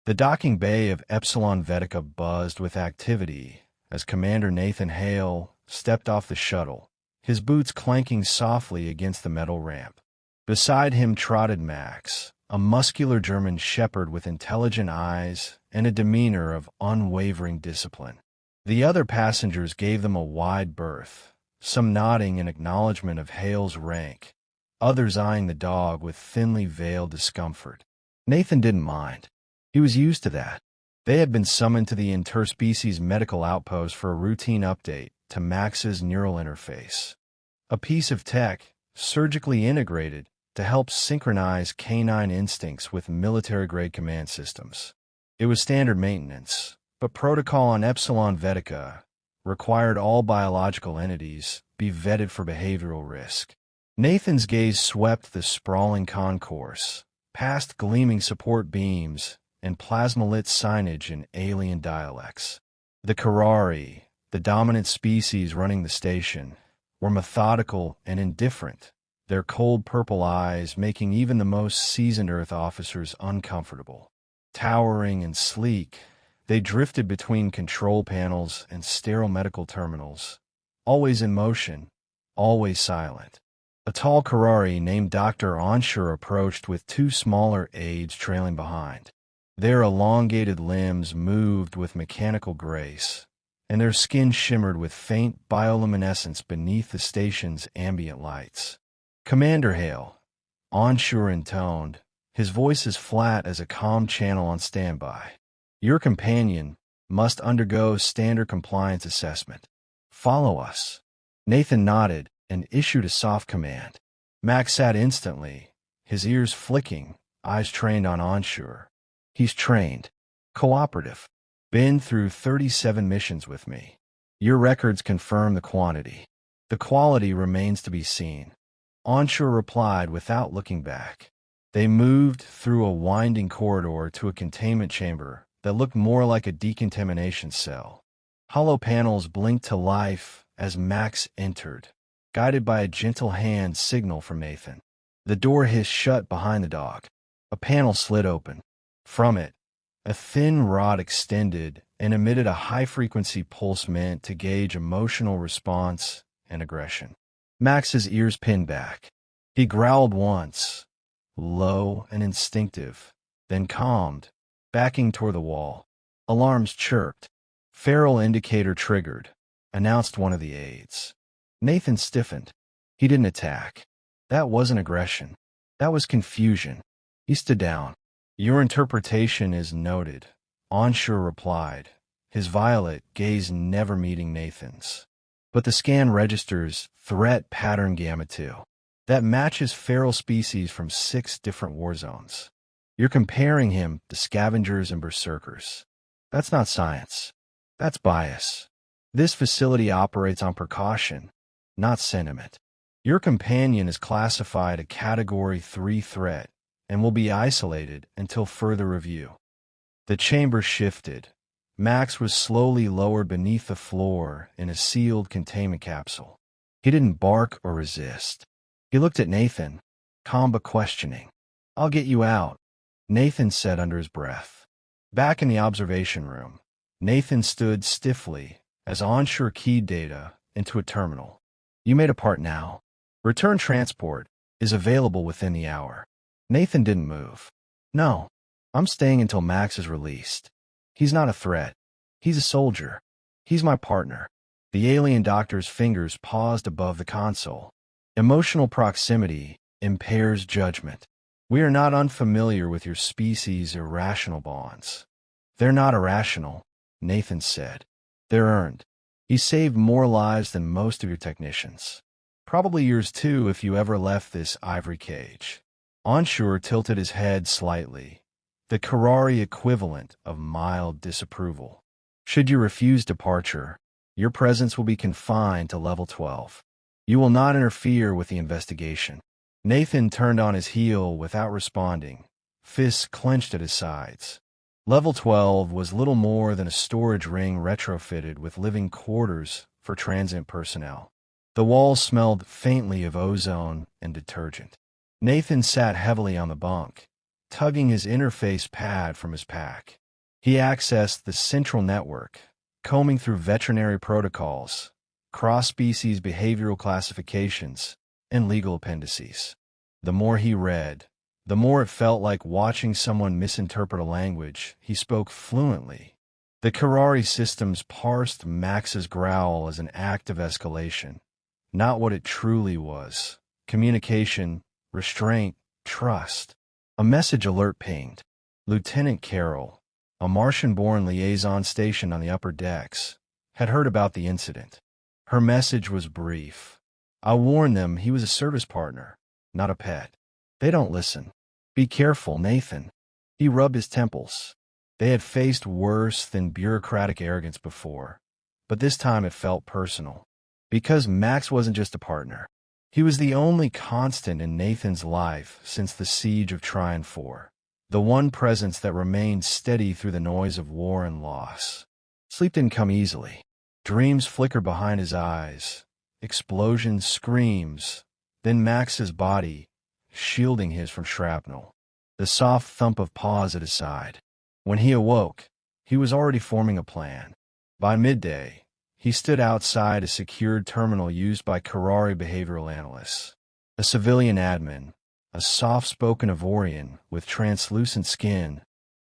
The docking bay of Epsilon Vetica buzzed with activity as Commander Nathan Hale stepped off the shuttle, his boots clanking softly against the metal ramp. Beside him trotted Max, a muscular German shepherd with intelligent eyes and a demeanor of unwavering discipline. The other passengers gave them a wide berth, some nodding in acknowledgement of Hale's rank, others eyeing the dog with thinly veiled discomfort. Nathan didn't mind. He was used to that. They had been summoned to the interspecies medical outpost for a routine update to Max's neural interface, a piece of tech surgically integrated to help synchronize canine instincts with military-grade command systems. It was standard maintenance, but protocol on Epsilon Vetica required all biological entities be vetted for behavioral risk. Nathan's gaze swept the sprawling concourse, past gleaming support beams and plasma-lit signage in alien dialects. The Karari, the dominant species running the station, were methodical and indifferent, their cold purple eyes making even the most seasoned Earth officers uncomfortable. Towering and sleek, they drifted between control panels and sterile medical terminals, always in motion, always silent. A tall Karari named Dr. Onshur approached with two smaller aides trailing behind. Their elongated limbs moved with mechanical grace, and their skin shimmered with faint bioluminescence beneath the station's ambient lights. "Commander Hale," Onshur intoned, his voice as flat as a comm channel on standby. "Your companion must undergo standard compliance assessment. Follow us." Nathan nodded and issued a soft command. Max sat instantly, his ears flicking, eyes trained on Onshur. "He's trained. Cooperative. Been through 37 missions with me. Your records confirm the quantity. The quality remains to be seen." Onshur replied without looking back. They moved through a winding corridor to a containment chamber that looked more like a decontamination cell. Hollow panels blinked to life as Max entered, guided by a gentle hand signal from Nathan. The door hissed shut behind the dog. A panel slid open. From it, a thin rod extended and emitted a high-frequency pulse meant to gauge emotional response and aggression. Max's ears pinned back. He growled once, low and instinctive, then calmed, backing toward the wall. Alarms chirped. "Feral indicator triggered," announced one of the aides. Nathan stiffened. He didn't attack. That wasn't aggression. That was confusion. He stood down. "Your interpretation is noted," Onshur replied, his violet gaze never meeting Nathan's. "But the scan registers threat pattern gamma 2. That matches feral species from 6 different war zones. You're comparing him to scavengers and berserkers. That's not science. That's bias. This facility operates on precaution, not sentiment. Your companion is classified a Category 3 threat and will be isolated until further review." The chamber shifted. Max was slowly lowered beneath the floor in a sealed containment capsule. He didn't bark or resist. He looked at Nathan, calm but questioning. "I'll get you out," Nathan said under his breath. Back in the observation room, Nathan stood stiffly as Onshur keyed data into a terminal. "You made a part now. Return transport is available within the hour." Nathan didn't move. "No, I'm staying until Max is released. He's not a threat. He's a soldier. He's my partner." The alien doctor's fingers paused above the console. "Emotional proximity impairs judgment. We are not unfamiliar with your species' irrational bonds." "They're not irrational," Nathan said. "They're earned. He saved more lives than most of your technicians. Probably yours too if you ever left this ivory cage." Onshur tilted his head slightly, the Karari equivalent of mild disapproval. "Should you refuse departure, your presence will be confined to Level 12. You will not interfere with the investigation." Nathan turned on his heel without responding, fists clenched at his sides. Level 12 was little more than a storage ring retrofitted with living quarters for transient personnel. The walls smelled faintly of ozone and detergent. Nathan sat heavily on the bunk, tugging his interface pad from his pack. He accessed the central network, combing through veterinary protocols, cross-species behavioral classifications, and legal appendices. The more he read, the more it felt like watching someone misinterpret a language he spoke fluently. The Karari systems parsed Max's growl as an act of escalation, not what it truly was: communication, restraint, trust. A message alert pinged. Lieutenant Carroll, a Martian-born liaison stationed on the upper decks, had heard about the incident. Her message was brief. I warned them he was a service partner, not a pet. They don't listen. Be careful, Nathan. He rubbed his temples. They had faced worse than bureaucratic arrogance before, but this time it felt personal. Because Max wasn't just a partner. He was the only constant in Nathan's life since the siege of Trine 4, the one presence that remained steady through the noise of war and loss. Sleep didn't come easily. Dreams flickered behind his eyes, explosions, screams, then Max's body, shielding his from shrapnel. The soft thump of paws at his side. When he awoke, he was already forming a plan. By midday, he stood outside a secured terminal used by Karari behavioral analysts. A civilian admin, a soft-spoken Ivorian with translucent skin,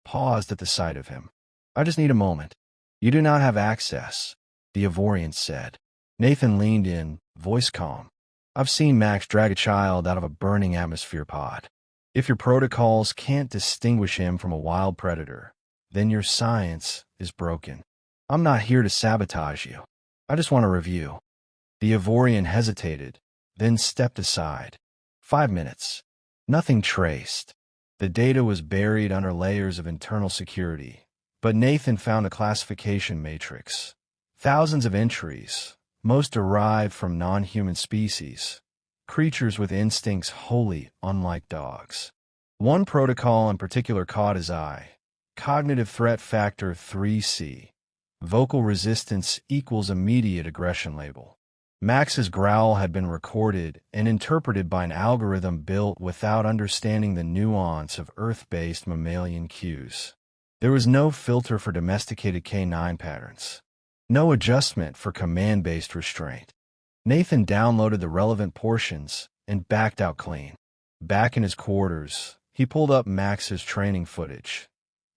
paused at the sight of him. I just need a moment. You do not have access, the Ivorian said. Nathan leaned in, voice calm. I've seen Max drag a child out of a burning atmosphere pod. If your protocols can't distinguish him from a wild predator, then your science is broken. I'm not here to sabotage you. I just want to review. The Ivorian hesitated, then stepped aside. 5 minutes. Nothing traced. The data was buried under layers of internal security, but Nathan found a classification matrix. Thousands of entries, most derived from non-human species, creatures with instincts wholly unlike dogs. One protocol in particular caught his eye: cognitive threat factor 3C. Vocal resistance equals immediate aggression label. Max's growl had been recorded and interpreted by an algorithm built without understanding the nuance of Earth-based mammalian cues. There was no filter for domesticated canine patterns. No adjustment for command-based restraint. Nathan downloaded the relevant portions and backed out clean. Back in his quarters, he pulled up Max's training footage.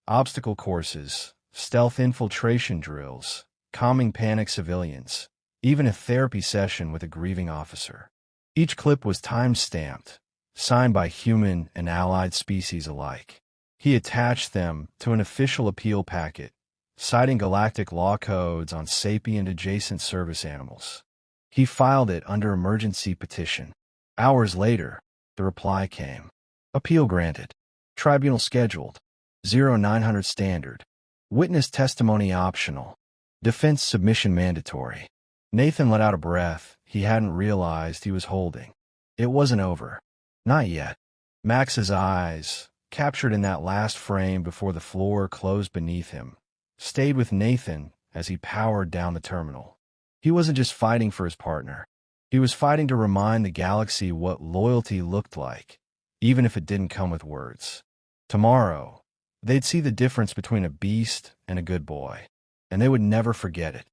Obstacle courses, stealth infiltration drills, calming panicked civilians, even a therapy session with a grieving officer. Each clip was time-stamped, signed by human and allied species alike. He attached them to an official appeal packet, citing galactic law codes on sapient-adjacent service animals. He filed it under emergency petition. Hours later, the reply came. Appeal granted. Tribunal scheduled. 0900 standard. Witness testimony optional. Defense submission mandatory. Nathan let out a breath he hadn't realized he was holding. It wasn't over. Not yet. Max's eyes, captured in that last frame before the floor closed beneath him, stayed with Nathan as he powered down the terminal. He wasn't just fighting for his partner. He was fighting to remind the galaxy what loyalty looked like, even if it didn't come with words. Tomorrow, they'd see the difference between a beast and a good boy, and they would never forget it.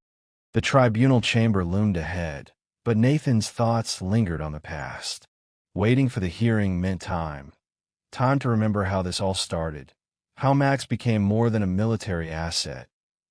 The tribunal chamber loomed ahead, but Nathan's thoughts lingered on the past. Waiting for the hearing meant time. Time to remember how this all started, how Max became more than a military asset,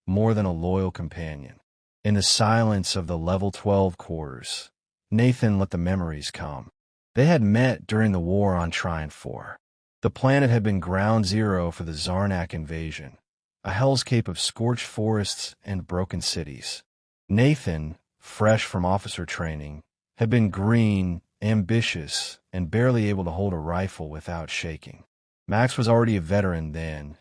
more than a loyal companion. In the silence of the Level 12 quarters, Nathan let the memories come. They had met during the war on Trine 4. The planet had been ground zero for the Zarnak invasion, a hellscape of scorched forests and broken cities. Nathan, fresh from officer training, had been green, ambitious, and barely able to hold a rifle without shaking. Max was already a veteran then,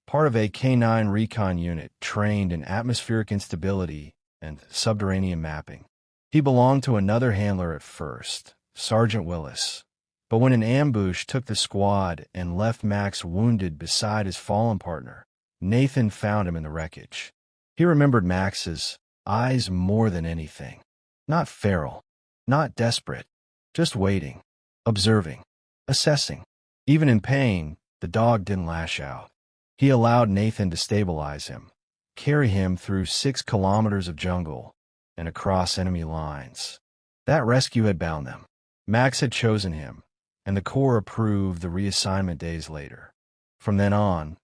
part of a canine recon unit trained in atmospheric instability and subterranean mapping. He belonged to another handler at first, Sergeant Willis, but when an ambush took the squad and left Max wounded beside his fallen partner, Nathan found him in the wreckage. He remembered Max's eyes more than anything. Not feral, not desperate, just waiting, observing, assessing. Even in pain, The dog didn't lash out. He allowed Nathan to stabilize him, carry him through 6 kilometers of jungle and across enemy lines. That rescue had bound them. Max had chosen him, and the Corps approved the reassignment days later. From then on,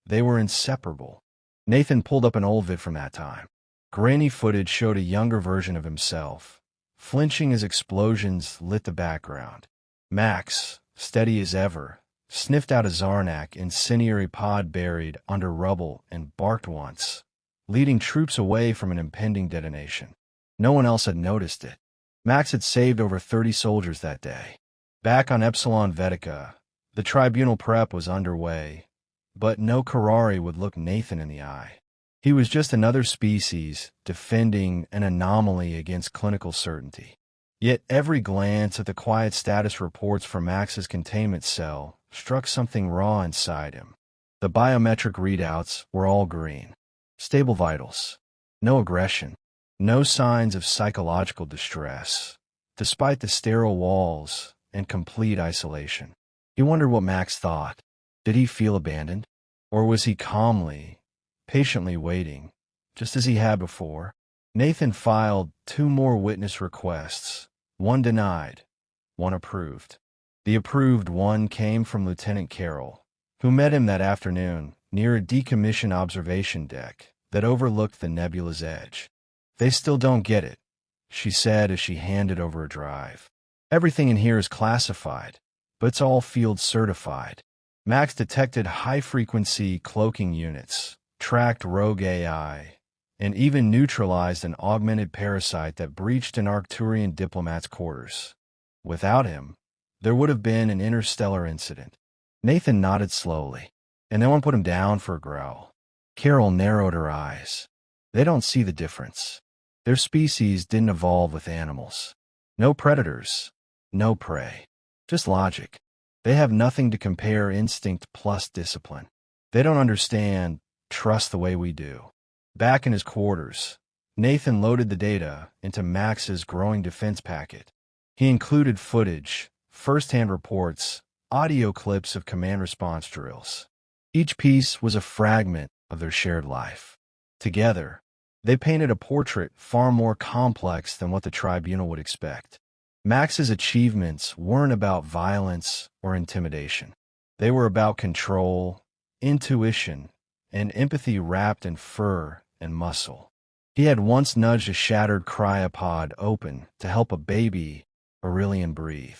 they were inseparable. Nathan pulled up an old vid from that time. Grainy footage showed a younger version of himself, flinching as explosions lit the background. Max, steady as ever, sniffed out a Zarnak incendiary pod buried under rubble and barked once, leading troops away from an impending detonation. No one else had noticed it. Max had saved over 30 soldiers that day. Back on Epsilon Vetica, the tribunal prep was underway, but no Karari would look Nathan in the eye. He was just another species defending an anomaly against clinical certainty. Yet every glance at the quiet status reports from Max's containment cell struck something raw inside him. The biometric readouts were all green. Stable vitals. No aggression. No signs of psychological distress, despite the sterile walls and complete isolation. He wondered what Max thought. Did he feel abandoned? Or was he calmly, patiently waiting, just as he had before? Nathan filed 2 more witness requests, one denied, one approved. The approved one came from Lieutenant Carroll, who met him that afternoon near a decommissioned observation deck that overlooked the nebula's edge. "They still don't get it," she said as she handed over a drive. "Everything in here is classified, but it's all field certified." Max detected high-frequency cloaking units, tracked rogue AI, and even neutralized an augmented parasite that breached an Arcturian diplomat's quarters. Without him, there would have been an interstellar incident. Nathan nodded slowly, and no one put him down for a growl. Carol narrowed her eyes. They don't see the difference. Their species didn't evolve with animals. No predators, no prey. Just logic. They have nothing to compare instinct plus discipline. They don't understand trust the way we do. Back in his quarters, Nathan loaded the data into Max's growing defense packet. He included footage, first-hand reports, audio clips of command response drills. Each piece was a fragment of their shared life. Together, they painted a portrait far more complex than what the tribunal would expect. Max's achievements weren't about violence or intimidation. They were about control, intuition, and empathy wrapped in fur and muscle. He had once nudged a shattered cryopod open to help a baby Aurelian breathe.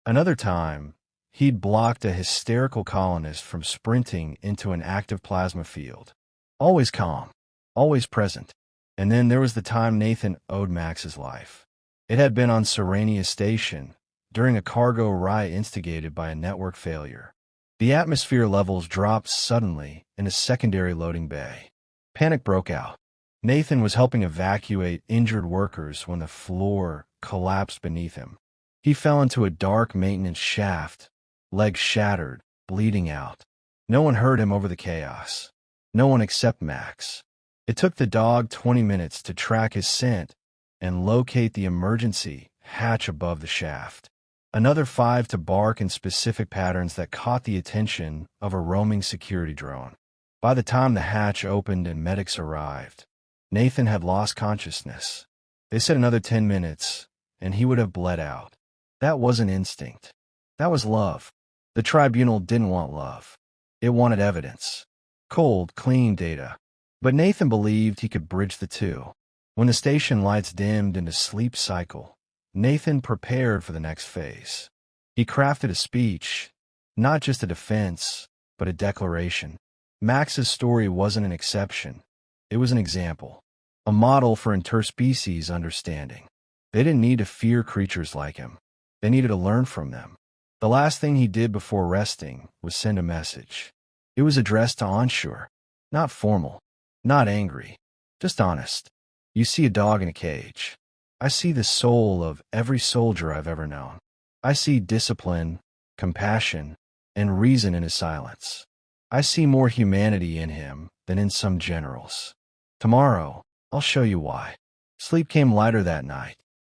Another time, he'd blocked a hysterical colonist from sprinting into an active plasma field. Always calm, always present. And then there was the time Nathan owed Max's life. It had been on Serenia Station, during a cargo riot instigated by a network failure. The atmosphere levels dropped suddenly in a secondary loading bay. Panic broke out. Nathan was helping evacuate injured workers when the floor collapsed beneath him. He fell into a dark maintenance shaft, legs shattered, bleeding out. No one heard him over the chaos. No one except Max. It took the dog 20 minutes to track his scent and locate the emergency hatch above the shaft. Another 5 to bark in specific patterns that caught the attention of a roaming security drone. By the time the hatch opened and medics arrived, Nathan had lost consciousness. They said another 10 minutes, and he would have bled out. That wasn't instinct. That was love. The tribunal didn't want love. It wanted evidence. Cold, clean data. But Nathan believed he could bridge the two. When the station lights dimmed into sleep cycle, Nathan prepared for the next phase. He crafted a speech, not just a defense, but a declaration. Max's story wasn't an exception. It was an example, a model for interspecies understanding. They didn't need to fear creatures like him. They needed to learn from them. The last thing he did before resting was send a message. It was addressed to Onshore. Not formal, not angry, just honest. You see a dog in a cage. I see the soul of every soldier I've ever known. I see discipline, compassion, and reason in his silence. I see more humanity in him than in some generals. Tomorrow, I'll show you why. Sleep came lighter that night,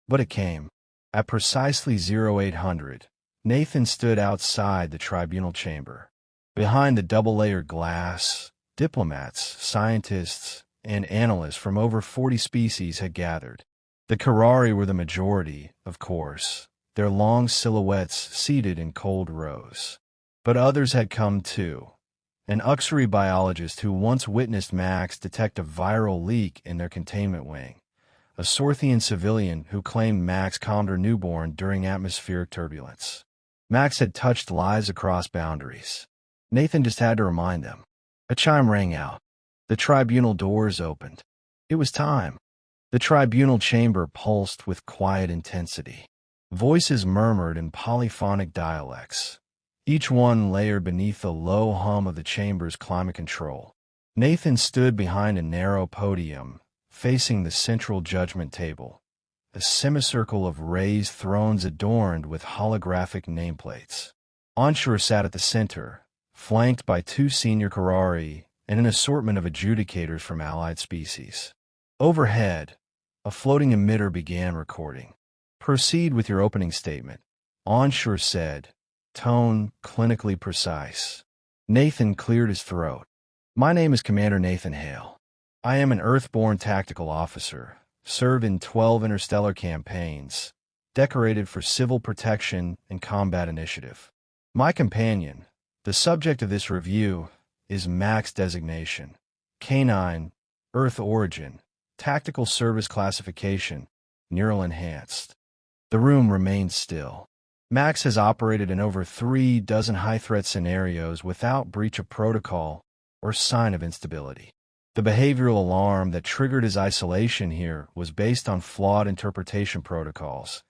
but it came. At precisely 0800, Nathan stood outside the tribunal chamber. Behind the double-layered glass, diplomats, scientists, and analysts from over 40 species had gathered. The Carrari were the majority, of course, their long silhouettes seated in cold rows. But others had come too. An Uxury biologist who once witnessed Max detect a viral leak in their containment wing. A Sorthian civilian who claimed Max calmed her newborn during atmospheric turbulence. Max had touched lives across boundaries. Nathan just had to remind them. A chime rang out. The tribunal doors opened. It was time. The tribunal chamber pulsed with quiet intensity. Voices murmured in polyphonic dialects, each one layered beneath the low hum of the chamber's climate control. Nathan stood behind a narrow podium, facing the central judgment table, a semicircle of raised thrones adorned with holographic nameplates. Onshore sat at the center, flanked by 2 senior Carrari and an assortment of adjudicators from allied species. Overhead, a floating emitter began recording. "Proceed with your opening statement," Onshore said, tone clinically precise. Nathan cleared his throat. "My name is Commander Nathan Hale. I am an Earthborn tactical officer, served in 12 interstellar campaigns, decorated for civil protection and combat initiative. My companion, the subject of this review, is Max designation, canine, Earth origin, tactical service classification, neural enhanced." The room remained still. Max has operated in over 3 dozen high-threat scenarios without breach of protocol or sign of instability. The behavioral alarm that triggered his isolation here was based on flawed interpretation protocols,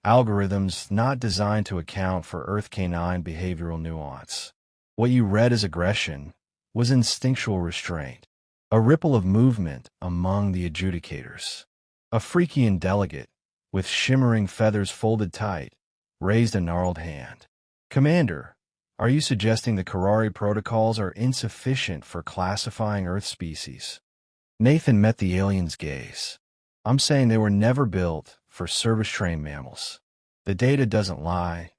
algorithms not designed to account for Earth canine behavioral nuance. What you read as aggression was instinctual restraint, a ripple of movement among the adjudicators. A Phreakian delegate, with shimmering feathers folded tight, raised a gnarled hand. "Commander, are you suggesting the Carrari protocols are insufficient for classifying Earth species?" Nathan met the alien's gaze. "I'm saying they were never built for service-trained mammals. The data doesn't lie,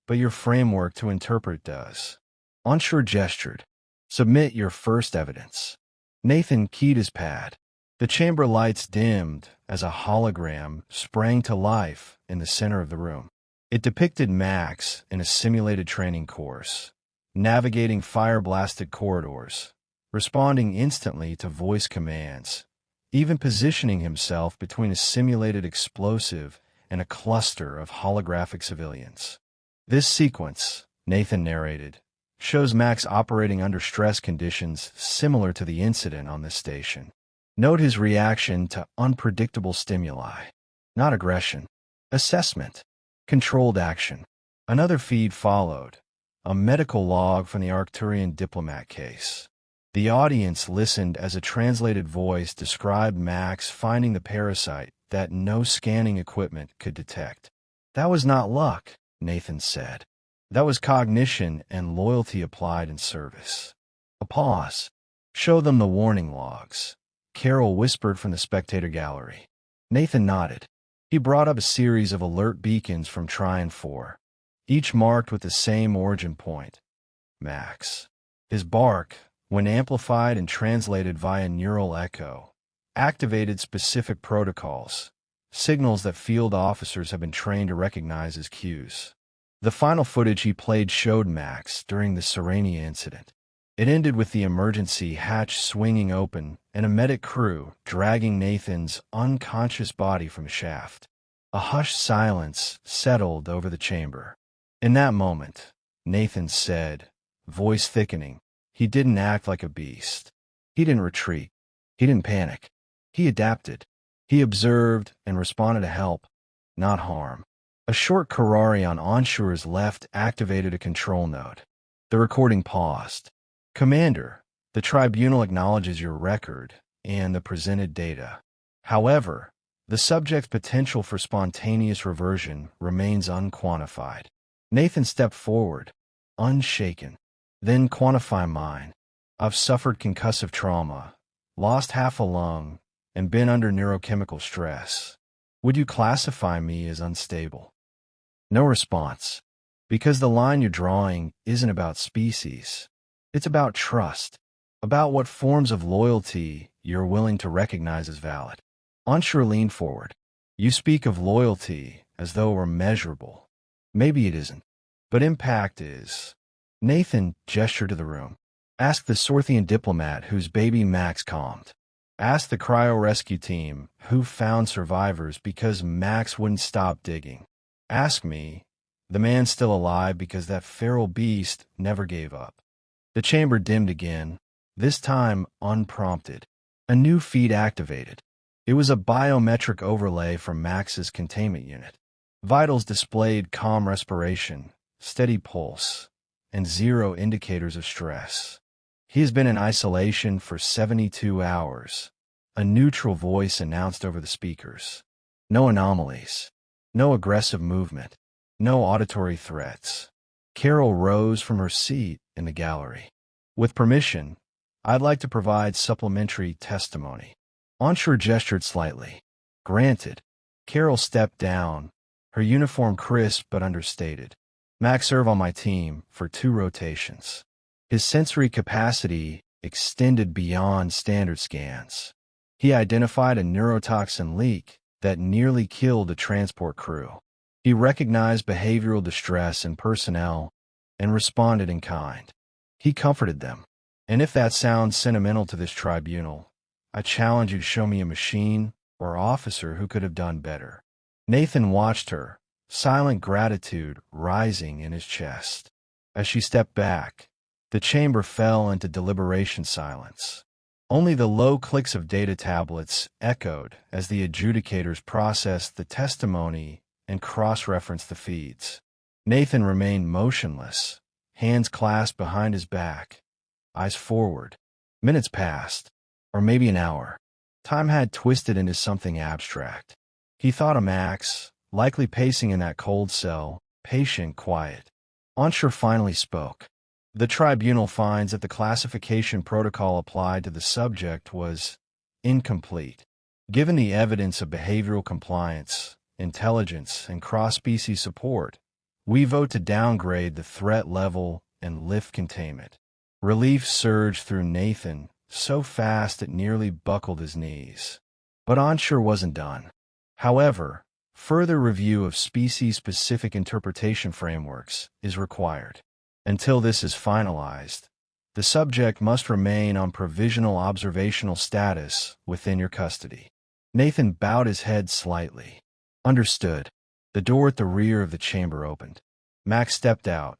but your framework to interpret does." Onshore gestured. "Submit your first evidence." Nathan keyed his pad. The chamber lights dimmed as a hologram sprang to life in the center of the room. It depicted Max in a simulated training course, navigating fire-blasted corridors, responding instantly to voice commands, even positioning himself between a simulated explosive and a cluster of holographic civilians. "This sequence," Nathan narrated, "shows Max operating under stress conditions similar to the incident on this station. Note his reaction to unpredictable stimuli. Not aggression. Assessment. Controlled action." Another feed followed, a medical log from the Arcturian diplomat case. The audience listened as a translated voice described Max finding the parasite that no scanning equipment could detect. "That was not luck," Nathan said. "That was cognition and loyalty applied in service." A pause. "Show them the warning logs," Carol whispered from the spectator gallery. Nathan nodded. He brought up a series of alert beacons from Trine 4, each marked with the same origin point, Max. His bark, when amplified and translated via neural echo, activated specific protocols, signals that field officers have been trained to recognize as cues. The final footage he played showed Max during the Serenia incident. It ended with the emergency hatch swinging open and a medic crew dragging Nathan's unconscious body from a shaft. A hushed silence settled over the chamber. In that moment, Nathan said, voice thickening, he didn't act like a beast. He didn't retreat. He didn't panic. He adapted. He observed and responded to help, not harm. A short Carrari on Onshore's left activated a control node. The recording paused. "Commander, the tribunal acknowledges your record and the presented data. However, the subject's potential for spontaneous reversion remains unquantified." Nathan stepped forward, unshaken. "Then quantify mine. I've suffered concussive trauma, lost half a lung, and been under neurochemical stress. Would you classify me as unstable?" No response. Because the line you're drawing isn't about species. It's about trust, about what forms of loyalty you're willing to recognize as valid. Ensure leaned forward. You speak of loyalty as though it were measurable. Maybe it isn't, but impact is. Nathan gestured to the room. Ask the Sorthian diplomat whose baby Max calmed. Ask the cryo-rescue team who found survivors because Max wouldn't stop digging. Ask me, the man still alive because that feral beast never gave up. The chamber dimmed again, this time unprompted. A new feed activated. It was a biometric overlay from Max's containment unit. Vitals displayed calm respiration, steady pulse, and 0 indicators of stress. He has been in isolation for 72 hours. A neutral voice announced over the speakers. No anomalies. No aggressive movement. No auditory threats. Carol rose from her seat in the gallery. With permission, I'd like to provide supplementary testimony. Ensure gestured slightly. Granted. Carol stepped down, her uniform crisp but understated. Max served on my team for 2 rotations. His sensory capacity extended beyond standard scans. He identified a neurotoxin leak that nearly killed a transport crew. He recognized behavioral distress in personnel and responded in kind. He comforted them. And if that sounds sentimental to this tribunal, I challenge you to show me a machine or officer who could have done better. Nathan watched her, silent gratitude rising in his chest. As she stepped back, the chamber fell into deliberation silence. Only the low clicks of data tablets echoed as the adjudicators processed the testimony and cross-referenced the feeds. Nathan remained motionless, hands clasped behind his back, eyes forward. Minutes passed, or maybe an hour. Time had twisted into something abstract. He thought of Max, likely pacing in that cold cell, patient, quiet. Ensure finally spoke. The tribunal finds that the classification protocol applied to the subject was incomplete. Given the evidence of behavioral compliance, intelligence, and cross-species support, we vote to downgrade the threat level and lift containment. Relief surged through Nathan, so fast it nearly buckled his knees. But Ensure wasn't done. However, further review of species-specific interpretation frameworks is required. Until this is finalized, the subject must remain on provisional observational status within your custody. Nathan bowed his head slightly. Understood. The door at the rear of the chamber opened. Max stepped out,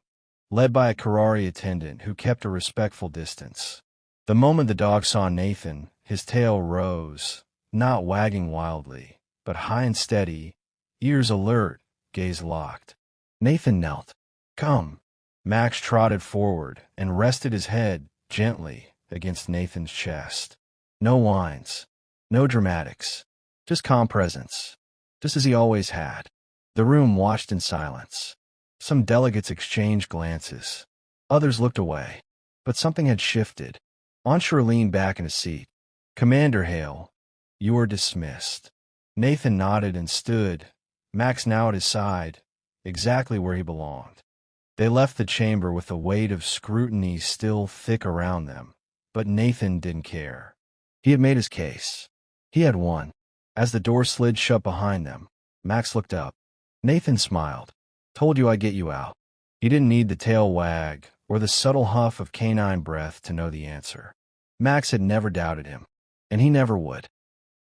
led by a Karari attendant who kept a respectful distance. The moment the dog saw Nathan, his tail rose, not wagging wildly, but high and steady, ears alert, gaze locked. Nathan knelt. Come. Max trotted forward and rested his head gently against Nathan's chest. No whines, no dramatics, just calm presence, just as he always had. The room watched in silence. Some delegates exchanged glances. Others looked away. But something had shifted. Ensure leaned back in his seat. Commander Hale, you are dismissed. Nathan nodded and stood, Max now at his side, exactly where he belonged. They left the chamber with the weight of scrutiny still thick around them, but Nathan didn't care. He had made his case. He had won. As the door slid shut behind them, Max looked up. Nathan smiled. Told you I'd get you out. He didn't need the tail wag or the subtle huff of canine breath to know the answer. Max had never doubted him, and he never would.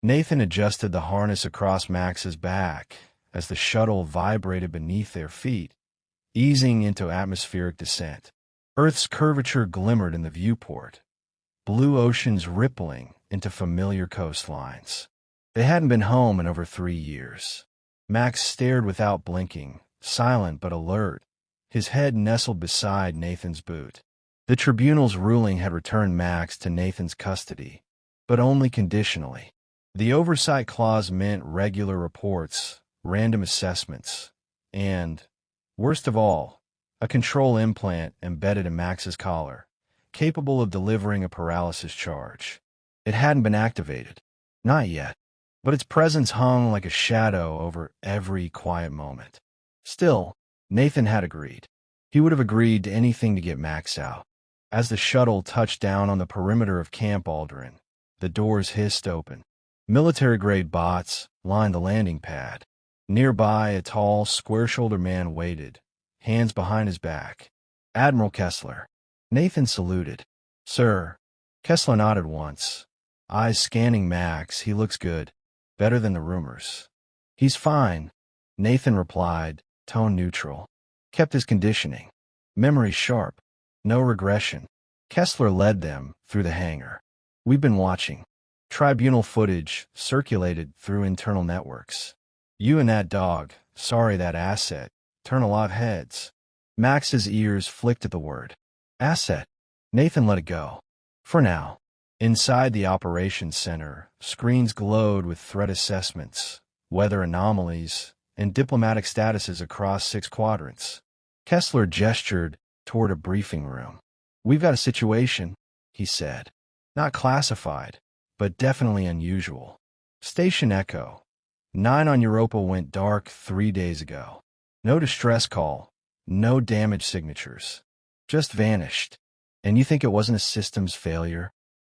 Nathan adjusted the harness across Max's back as the shuttle vibrated beneath their feet, easing into atmospheric descent. Earth's curvature glimmered in the viewport, blue oceans rippling into familiar coastlines. They hadn't been home in over 3 years. Max stared without blinking, silent but alert, his head nestled beside Nathan's boot. The tribunal's ruling had returned Max to Nathan's custody, but only conditionally. The oversight clause meant regular reports, random assessments, and, worst of all, a control implant embedded in Max's collar, capable of delivering a paralysis charge. It hadn't been activated. Not yet. But its presence hung like a shadow over every quiet moment. Still, Nathan had agreed. He would have agreed to anything to get Max out. As the shuttle touched down on the perimeter of Camp Aldrin, the doors hissed open. Military-grade bots lined the landing pad. Nearby, a tall, square-shouldered man waited, hands behind his back. Admiral Kessler. Nathan saluted. Sir. Kessler nodded once, eyes scanning Max. He looks good. Better than the rumors. He's fine, Nathan replied, tone neutral. Kept his conditioning. Memory sharp. No regression. Kessler led them through the hangar. We've been watching. Tribunal footage circulated through internal networks. You and that dog, sorry that asset, turn a lot of heads. Max's ears flicked at the word. Asset. Nathan let it go. For now. Inside the operations center, screens glowed with threat assessments, weather anomalies, and diplomatic statuses across 6 quadrants. Kessler gestured toward a briefing room. We've got a situation, he said. Not classified, but definitely unusual. Station Echo. 9 on Europa went dark 3 days ago. No distress call, no damage signatures. Just vanished. And you think it wasn't a systems failure?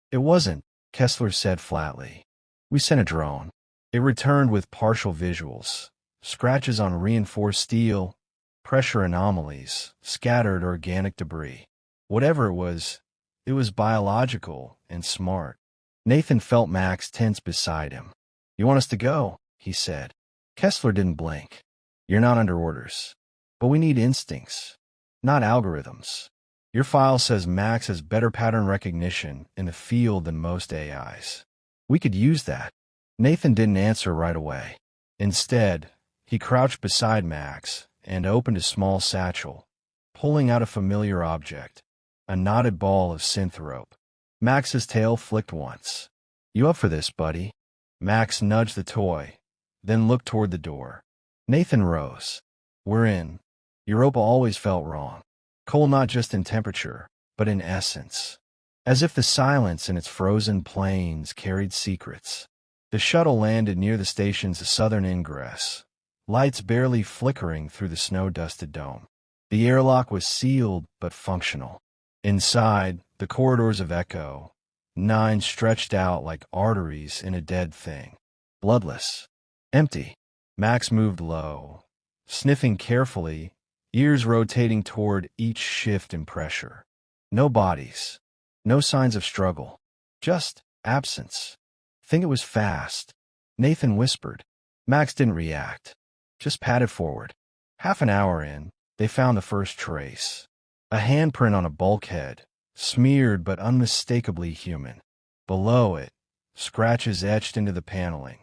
It wasn't, Kessler said flatly. We sent a drone. It returned with partial visuals, scratches on reinforced steel, pressure anomalies, scattered organic debris. Whatever it was biological and smart. Nathan felt Max tense beside him. You want us to go? He said. Kessler didn't blink. You're not under orders. But we need instincts, not algorithms. Your file says Max has better pattern recognition in the field than most AIs. We could use that. Nathan didn't answer right away. Instead, he crouched beside Max and opened a small satchel, pulling out a familiar object, a knotted ball of synth rope. Max's tail flicked once. You up for this, buddy? Max nudged the toy, then looked toward the door. Nathan rose. We're in. Europa always felt wrong. Cold not just in temperature, but in essence. As if the silence in its frozen plains carried secrets. The shuttle landed near the station's southern ingress, lights barely flickering through the snow-dusted dome. The airlock was sealed but functional. Inside, the corridors of Echo 9 stretched out like arteries in a dead thing. Bloodless. Empty. Max moved low, sniffing carefully, ears rotating toward each shift in pressure. No bodies. No signs of struggle. Just absence. Think it was fast. Nathan whispered. Max didn't react. Just padded forward. Half an hour in, they found the first trace. A handprint on a bulkhead, smeared but unmistakably human. Below it, scratches etched into the paneling.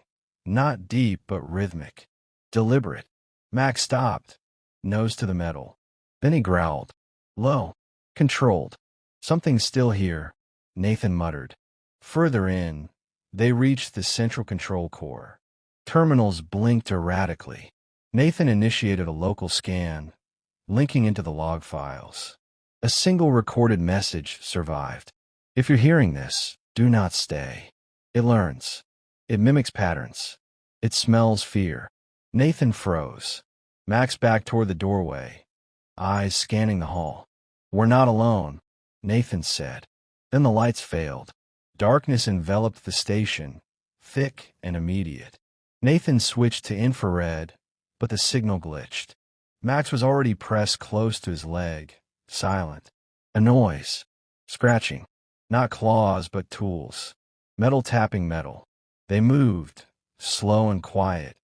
Not deep but rhythmic. Deliberate. Max stopped, nose to the metal. Then he growled. Low. Controlled. Something's still here, Nathan muttered. Further in, they reached the central control core. Terminals blinked erratically. Nathan initiated a local scan, linking into the log files. A single recorded message survived. If you're hearing this, do not stay. It learns. It mimics patterns. It smells fear. Nathan froze. Max backed toward the doorway, eyes scanning the hall. We're not alone, Nathan said. Then the lights failed. Darkness enveloped the station, thick and immediate. Nathan switched to infrared, but the signal glitched. Max was already pressed close to his leg, silent. A noise. Scratching. Not claws, but tools. Metal tapping metal. They moved, slow and quiet,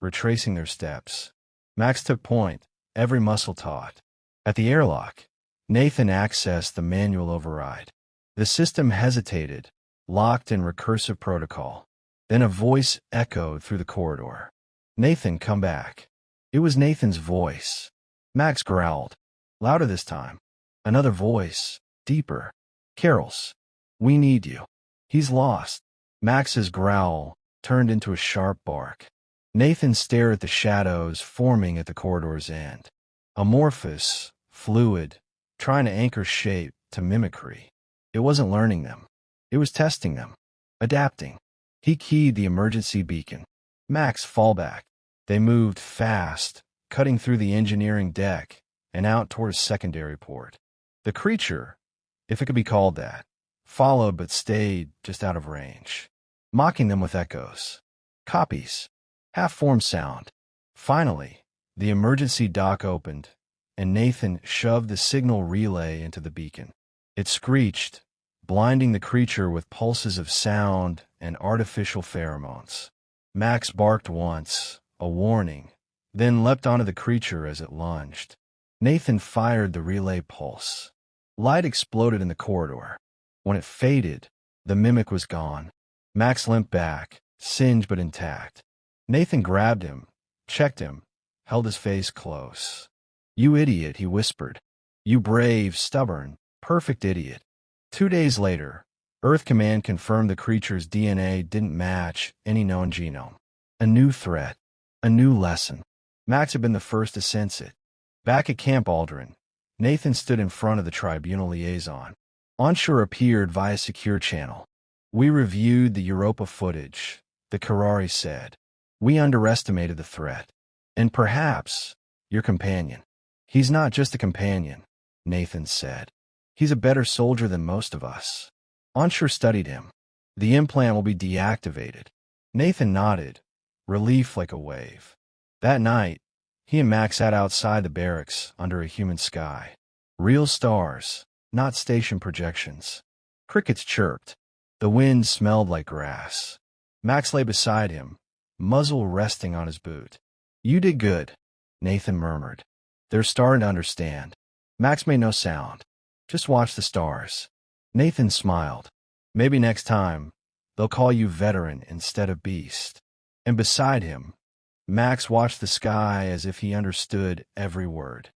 retracing their steps. Max took point, every muscle taut. At the airlock, Nathan accessed the manual override. The system hesitated, locked in recursive protocol. Then a voice echoed through the corridor. Nathan, come back. It was Nathan's voice. Max growled. Louder this time. Another voice, deeper. Carol's. We need you. He's lost. Max's growl turned into a sharp bark. Nathan stared at the shadows forming at the corridor's end. Amorphous, fluid, trying to anchor shape to mimicry. It wasn't learning them. It was testing them. Adapting. He keyed the emergency beacon. Max, fallback. They moved fast, cutting through the engineering deck and out toward a secondary port. The creature, if it could be called that, followed but stayed just out of range, mocking them with echoes, copies, half-formed sound. Finally, the emergency dock opened, and Nathan shoved the signal relay into the beacon. It screeched, blinding the creature with pulses of sound and artificial pheromones. Max barked once, a warning, then leapt onto the creature as it lunged. Nathan fired the relay pulse. Light exploded in the corridor. When it faded, the mimic was gone. Max limped back, singed but intact. Nathan grabbed him, checked him, held his face close. "You idiot," he whispered. "You brave, stubborn, perfect idiot." 2 days later, Earth Command confirmed the creature's DNA didn't match any known genome. A new threat, a new lesson. Max had been the first to sense it. Back at Camp Aldrin, Nathan stood in front of the tribunal liaison. Onshore appeared via secure channel. "We reviewed the Europa footage," the Karari said. "We underestimated the threat. And perhaps your companion." "He's not just a companion," Nathan said. "He's a better soldier than most of us." Onshore studied him. "The implant will be deactivated." Nathan nodded, relief like a wave. That night, he and Max sat outside the barracks under a human sky. Real stars, not station projections. Crickets chirped. The wind smelled like grass. Max lay beside him, muzzle resting on his boot. "You did good," Nathan murmured. "They're starting to understand." Max made no sound. "Just watch the stars." Nathan smiled. "Maybe next time, they'll call you veteran instead of beast." And beside him, Max watched the sky as if he understood every word.